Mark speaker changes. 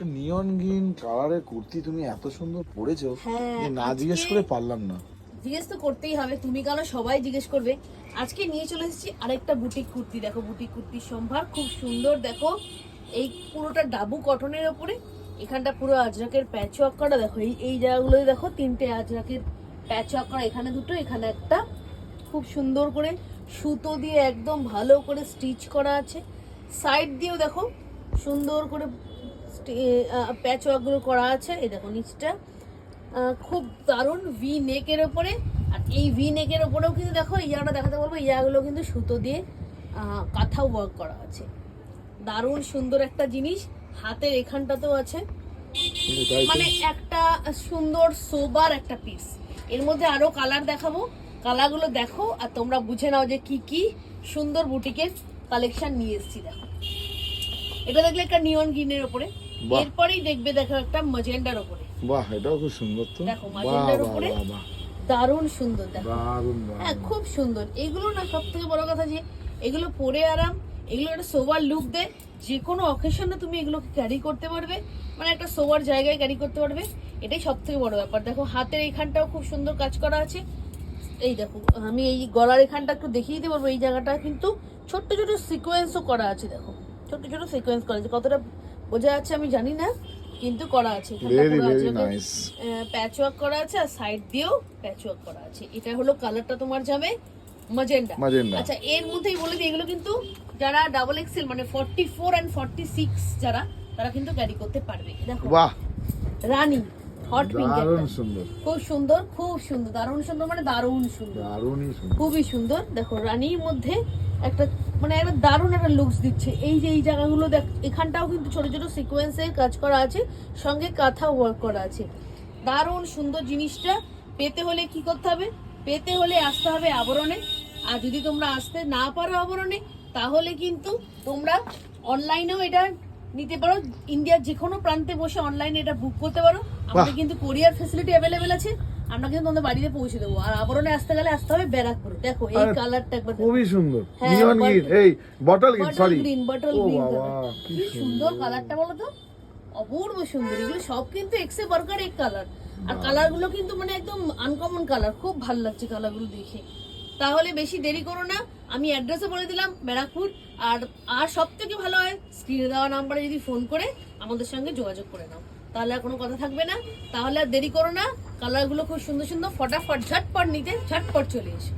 Speaker 1: নিয়ন green কালারের কুর্তি তুমি এত সুন্দর পরেছো যে না জিজ্ঞেস করে পারলাম না।
Speaker 2: জিজ্ঞেস তো করতেই হবে, তুমি কেন সবাই জিজ্ঞেস করবে। আজকে নিয়ে চলে এসেছি আরেকটা বুটিক কুর্তি। দেখো বুটিক কুর্তির সম্ভার খুব সুন্দর। দেখো এই পুরোটা ডাবু কটনের ওপরে, এখানটা পুরো আজরাকের প্যাচ ওয়ার্ক করা। দেখো এই জায়গাগুলোই দেখো তিনটে আজরাকের প্যাচ ওয়ার্ক করা, এখানে দুটো এখানে একটা। খুব সুন্দর করে সুতো দিয়ে একদম ভালো করে স্টিচ করা আছে। সাইড দিয়েও দেখো সুন্দর করে প্যাচ ওয়ার্কগুলো করা আছে। এই দেখো নিচটা খুব দারুণ ভি নেকের ওপরে। আর এই ভি নেকের ওপরেও কিন্তু দেখো ইয়াটা দেখাতে বলবো, ইয়াগুলো কিন্তু সুতো দিয়ে কাঁথা ওয়ার্ক করা আছে। দারুণ সুন্দর একটা জিনিস। হাতের এখানটাতেও আছে, মানে একটা সুন্দর সোবার একটা পিস। এর মধ্যে আরো কালার দেখাবো, কালারগুলো দেখো আর তোমরা বুঝে নাও যে কি কি সুন্দর বুটিকের কালেকশন নিয়ে এসেছি। দেখো এটা দেখলে একটা নিয়ন গ্রিনের উপরে, এরপরেই দেখবে দেখো একটা ম্যাজেন্ডার উপরে।
Speaker 1: বাহ, এটাও খুব সুন্দর তো।
Speaker 2: দেখো ম্যাজেন্ডার উপরে দারুণ সুন্দর। দেখো হ্যাঁ খুব সুন্দর। এগুলো না সব থেকে বড় কথা যে এগুলো পরে আরাম, এগুলো একটা সোবার লুক দেয়। যে কোনো অকেশনে তুমি এগুলোকে ক্যারি করতে পারবে, মানে একটা সোবার জায়গায় ক্যারি করতে পারবে, এটাই সব থেকে বড় ব্যাপার। দেখো হাতের এইখানটাও খুব সুন্দর কাজ করা আছে। এই দেখো আমি এই গলার এখানটা একটু দেখিয়ে দিতে পারবো। এই জায়গাটা কিন্তু ছোট্ট ছোট সিকোয়েন্সও করা আছে। দেখো ছোট্ট ছোট সিকোয়েন্স করা আছে, কতটা বোঝা যাচ্ছে আমি জানি না, কিন্তু করা আছে। প্যাচ ওয়ার্ক করা আছে আর সাইড দিয়েও প্যাচ ওয়ার্ক করা আছে। এটা হলো কালারটা তোমার যাবে ম্যাজেন্ডা। আচ্ছা এর মধ্যেই বলে দিই, এগুলো কিন্তু যারা ডাবল এক্সেল মানে 44 and 46 যারা, তারা কিন্তু ক্যারি করতে পারবে। দেখো বাহ রানী হট পিঙ্ক, খুব সুন্দর খুব সুন্দর, দারুণ সুন্দর, মানে দারুণ সুন্দর, খুবই সুন্দর। দেখো রানীর মধ্যে একটা মানে একটা দারুণ একটা লুকস দিচ্ছে। এই যে এই জায়গাগুলো দেখ, এখানটাও কিন্তু ছোট ছোট সিকোয়েন্সের কাজ করা আছে, সঙ্গে কাঁথা ওয়ার্ক করা আছে। দারুণ সুন্দর জিনিসটা পেতে হলে কি করতে হবে? পেতে হলে আসতে হবে আবরণে। আর যদি তোমরা আসতে না পারো আবরণে, তাহলে কিন্তু তোমরা অনলাইনেও এটা নিতে পারো। ইন্ডিয়ার যে কোনো প্রান্তে বসে অনলাইনে এটা বুক করতে পারো। আমাদের কিন্তু কোরিয়ার ফ্যাসিলিটি অ্যাভেলেবেল আছে, আমরা কিন্তু তোমাদের বাড়িতে পৌঁছে দেবো। আর আবরণে আসতে গেলে আসতে হবে ব্যারাকপুরে। দেখো এই কালারটা একবার
Speaker 1: খুবই সুন্দর, নিয়ন গ্রিন, এই bottle green, sorry
Speaker 2: bottle green, কি সুন্দর কালারটা বলো তো, অপূর্ব সুন্দর। এগুলো সব কিন্তু এক্সে বার্গার এক কালার, আর কালারগুলো কিন্তু মানে একদম আনকমন কালার, খুব ভালো লাগছে কালারগুলো দেখে। তাহলে বেশি দেরি করো না, আমি অ্যাড্রেসও বলে দিলাম ব্যারাকপুর। আর সব থেকে ভালো হয় স্ক্রিনে দেওয়া নাম্বারে যদি ফোন করে আমাদের সঙ্গে যোগাযোগ করে নাও, তাহলে আর কোনো কথা থাকবে না। তাহলে আর দেরি করো না, কালারগুলো খুব সুন্দর সুন্দর, ফটাফট ঝটপট নিতে ঝটপট চলে এসো।